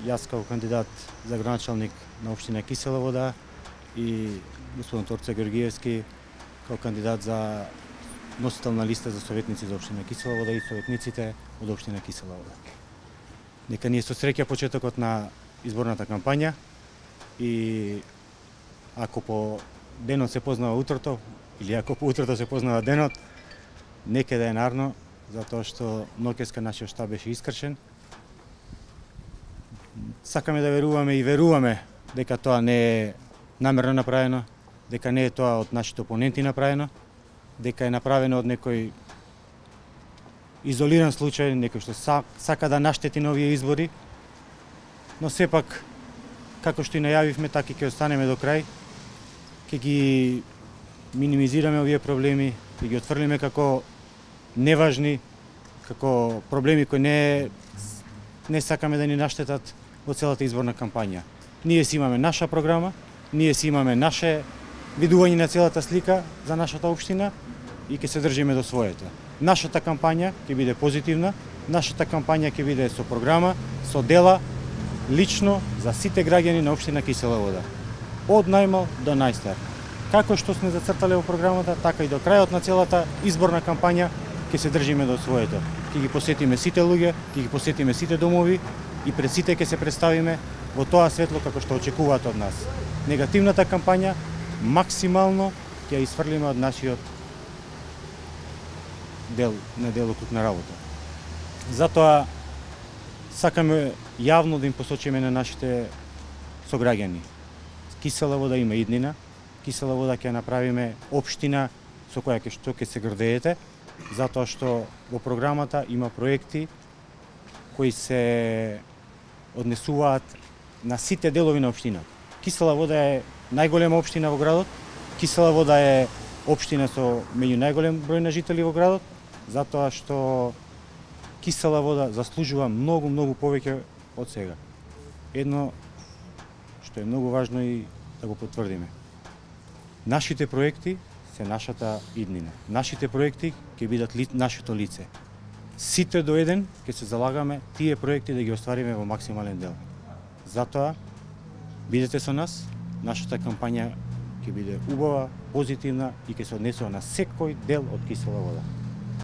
јас како кандидат за градоначалник на општина Кисела Вода и господин Торце Георгиевски како кандидат за носител на листа за советници за општина Кисела Вода и советниците од општина Кисела Вода. Нека ни е со среќа почетокот на изборната кампања и ако по денот се познава утрото или ако по утрото се познава денот, нека да е нарно, затоа што ноќеска нашиот штаб беше искршен. Сакаме да веруваме дека тоа не е намерно направено, дека не е тоа од нашите опоненти направено, дека е направено од некој изолиран случај, некој што сака да наштети на овие избори, но сепак, како што и најавивме, така ќе останеме до крај, ќе ги минимизираме овие проблеми, ќе ги отфрлиме како неважни, како проблеми кои не сакаме да ни наштетат во целата изборна кампања. Ние си имаме наша програма, ние си имаме наше видување на целата слика за нашата општина и ќе се држиме до своето. Нашата кампања ќе биде позитивна, нашата кампања ќе биде со програма, со дела, лично за сите граѓани на општина Кисела Вода. Од најмал до најстар. Како што сме зацртале во програмата, така и до крајот на целата изборна кампања ќе се држиме до своето. Ќе ги посетиме сите луѓе, ќе ги посетиме сите домови и пред сите ќе се представиме во тоа светло како што очекуваат од нас. Негативната кампања максимално ќе ја исфрлиме од нашиот дел на делокрug на работа. Затоа сакаме јавно да им посочиме на нашите сограѓани. Кисела Вода има иднина, Кисела Вода ќе направиме општина со која ќе се гордеете, затоа што во програмата има проекти кои се однесуваат на сите делови на општината. Кисела Вода е најголема општина во градот, Кисела Вода е општина со меѓу најголем број на жители во градот, затоа што Кисела Вода заслужува многу повеќе од сега. Едно што е многу важно и да го потврдиме. Нашите проекти се нашата иднина. Нашите проекти ќе бидат нашето лице. Сите до еден ќе се залагаме тие проекти да ги оствариме во максимален дел. Затоа бидете со нас, нашата кампања ќе биде убава, позитивна и ќе се однесува на секој дел од Кисела Вода.